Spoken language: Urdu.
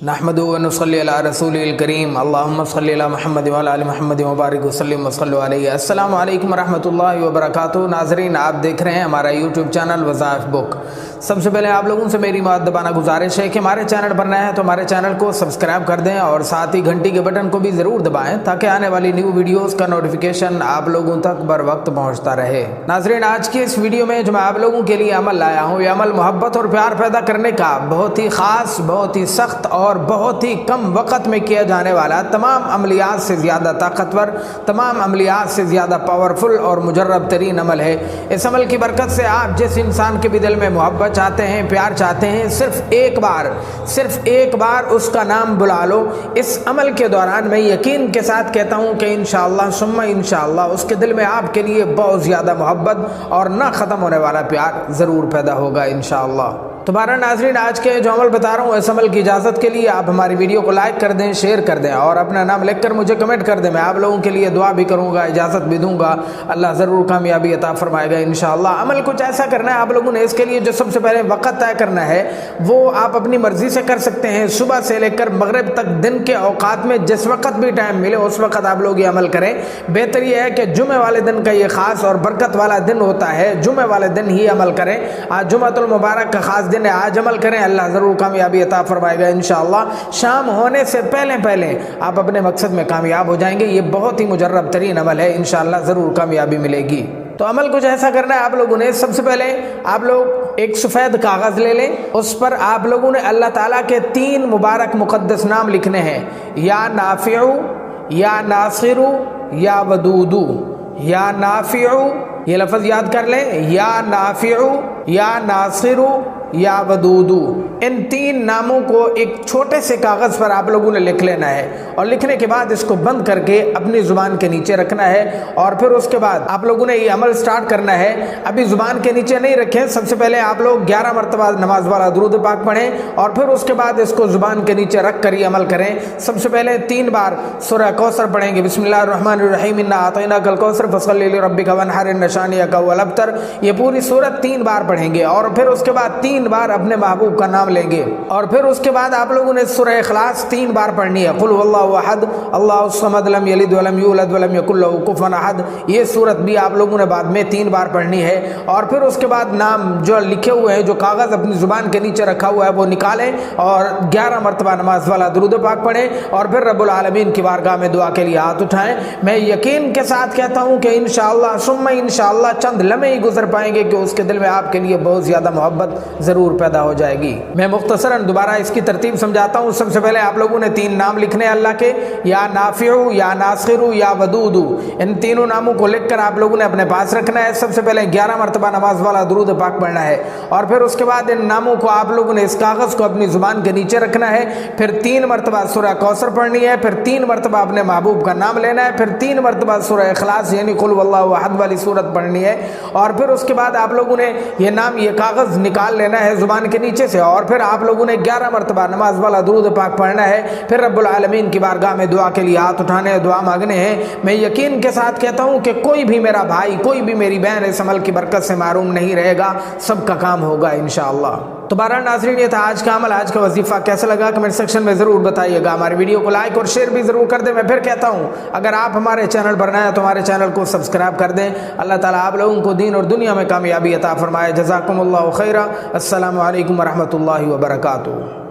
نحمد و نصلی علی رسول کریم اللہم صلی علی محمد وعلی آل محمد وبارک وسلم وصلوا علیہ۔ السلام علیکم ورحمۃ اللہ وبرکاتہ۔ ناظرین، آپ دیکھ رہے ہیں ہمارا یوٹیوب چینل وظائف بک۔ سب سے پہلے آپ لوگوں سے میری مؤدبانہ گزارش ہے کہ ہمارے چینل پر نئے ہیں تو ہمارے چینل کو سبسکرائب کر دیں اور ساتھ ہی گھنٹی کے بٹن کو بھی ضرور دبائیں تاکہ آنے والی نیو ویڈیوز کا نوٹیفیکیشن آپ لوگوں تک بر وقت پہنچتا رہے۔ ناظرین، آج کی اس ویڈیو میں جو میں آپ لوگوں کے لیے عمل لایا ہوں، یہ عمل محبت اور پیار پیدا کرنے کا بہت ہی خاص، بہت ہی سخت اور بہت ہی کم وقت میں کیا جانے والا، تمام عملیات سے زیادہ طاقتور، تمام عملیات سے زیادہ پاورفل اور مجرب ترین عمل ہے۔ اس عمل کی برکت سے آپ جس انسان کے بھی دل میں محبت چاہتے ہیں، پیار چاہتے ہیں، صرف ایک بار اس کا نام بلا لو۔ اس عمل کے دوران میں یقین کے ساتھ کہتا ہوں کہ انشاءاللہ ثم انشاءاللہ اس کے دل میں آپ کے لیے بہت زیادہ محبت اور نہ ختم ہونے والا پیار ضرور پیدا ہوگا انشاءاللہ۔ تو بہرحال ناظرین، آج کے جو عمل بتا رہا ہوں، اس عمل کی اجازت کے لیے آپ ہماری ویڈیو کو لائک کر دیں، شیئر کر دیں اور اپنا نام لکھ کر مجھے کمنٹ کر دیں۔ میں آپ لوگوں کے لیے دعا بھی کروں گا، اجازت بھی دوں گا، اللہ ضرور کامیابی عطا فرمائے گا انشاءاللہ۔ عمل کچھ ایسا کرنا ہے آپ لوگوں نے، اس کے لیے جو سب سے پہلے وقت طے کرنا ہے وہ آپ اپنی مرضی سے کر سکتے ہیں۔ صبح سے لے کر مغرب تک دن کے اوقات میں جس وقت بھی ٹائم ملے اس وقت آپ لوگ یہ عمل کریں۔ بہتر یہ ہے کہ جمعہ والے دن کا یہ خاص اور برکت والا دن ہوتا ہے، جمعہ والے دن ہی عمل کریں۔ آج جمعۃ المبارک کا خاص دن ہے، آج عمل کریں، اللہ ضرور کامیابی عطا فرمائے گا انشاءاللہ۔ شام ہونے سے پہلے آپ اپنے مقصد میں کامیاب ہو جائیں گے۔ یہ بہت ہی مجرب ترین عمل ہے، انشاءاللہ ضرور کامیابی ملے گی۔ تو عمل کچھ ایسا کرنا ہے آپ لوگوں نے، سب سے پہلے آپ لوگ ایک سفید کاغذ لے لیں، اس پر آپ لوگوں نے اللہ تعالیٰ کے 3 مبارک مقدس نام لکھنے ہیں، یا نافع، یا ناصر، یا ودود۔ یا نافع، یہ لفظ یاد کر لیں، یا نافع، یا ناصر، یا ودود۔ ان 3 ناموں کو ایک چھوٹے سے کاغذ پر آپ لوگوں نے لکھ لینا ہے اور لکھنے کے بعد اس کو بند کر کے اپنی زبان کے نیچے رکھنا ہے اور پھر اس کے بعد آپ لوگوں نے یہ عمل سٹارٹ کرنا ہے۔ ابھی زبان کے نیچے نہیں رکھیں، سب سے پہلے آپ لوگ 11 مرتبہ نماز والا درود پاک پڑھیں اور پھر اس کے بعد اس کو زبان کے نیچے رکھ کر یہ عمل کریں۔ سب سے پہلے 3 بار سورہ کوثر پڑھیں گے، بسم اللہ الرحمن الرحیم، انا اعطیناک الکوثر فصلی لربک وانحر ان شانئک هو الابتر۔ یہ پوری سورت 3 بار پڑھیں گے اور پھر اس کے بعد 3 بار اپنے محبوب کا نام لیں گے اور پھر اس کے بعد آپ لوگوں نے سورہ اخلاص 3 بار پڑھنی ہے، قل هو اللہ احد اللہ الصمد لم یلد ولم یولد ولم یکن له کفوا احد۔ یہ سورت بھی آپ لوگوں نے بعد میں 3 بار پڑھنی ہے اور پھر اس کے بعد نام جو لکھے ہوئے ہیں، جو کاغذ اپنی زبان کے نیچے رکھا ہوا ہے وہ نکالیں اور 11 مرتبہ نماز والا درود پاک پڑھیں اور پھر رب العالمین کی بارگاہ میں دعا کے لیے ہاتھ اٹھائیں۔ میں یقین کے ساتھ کہتا ہوں کہ انشاءاللہ ثم انشاءاللہ چند لمحے ہی گزر پائیں گے کہ اس کے دل میں آپ کے لیے بہت زیادہ محبت ضرور پیدا ہو جائے گی۔ میں مختصراً دوبارہ اس کی ترتیب سمجھاتا ہوں۔ سب سے پہلے آپ لوگوں نے 3 نام لکھنے ہیں اللہ کے، یا نافع، یا ناصر، یا ودود۔ ان تینوں ناموں کو لکھ کر آپ لوگوں نے اپنے پاس رکھنا ہے۔ سب سے پہلے 11 مرتبہ نماز والا درود پاک پڑھنا ہے اور پھر اس کے بعد ان ناموں کو آپ لوگوں نے اس کاغذ کو اپنی زبان کے نیچے رکھنا ہے۔ پھر 3 مرتبہ سورہ کوثر پڑھنی ہے، پھر 3 مرتبہ اپنے محبوب کا نام لینا ہے، پھر 3 مرتبہ سورہ اخلاص یعنی قل هو اللہ احد والی سورت پڑھنی ہے اور پھر اس کے بعد آپ لوگوں نے یہ نام، یہ کاغذ نکال لینا ہے زبان کے نیچے سے اور پھر آپ لوگوں نے 11 مرتبہ نماز والا درود پاک پڑھنا ہے۔ پھر رب العالمین کی بارگاہ میں دعا کے لیے ہاتھ اٹھانے ہیں، دعا مانگنے ہیں۔ میں یقین کے ساتھ کہتا ہوں کہ کوئی بھی میرا بھائی، کوئی بھی میری بہن اس عمل کی برکت سے محروم نہیں رہے گا، سب کا کام ہوگا انشاءاللہ۔ تو بہرحال ناظرین، یہ تھا آج کا عمل، آج کا وظیفہ۔ کیسا لگا کمنٹ سیکشن میں ضرور بتائیے گا۔ ہماری ویڈیو کو لائک اور شیئر بھی ضرور کر دیں۔ میں پھر کہتا ہوں، اگر آپ ہمارے چینل پر نئے ہیں تو ہمارے چینل کو سبسکرائب کر دیں۔ اللہ تعالیٰ آپ لوگوں کو دین اور دنیا میں کامیابی عطا فرمائے۔ جزاکم اللہ خیرا۔ السلام علیکم ورحمۃ اللہ وبرکاتہ۔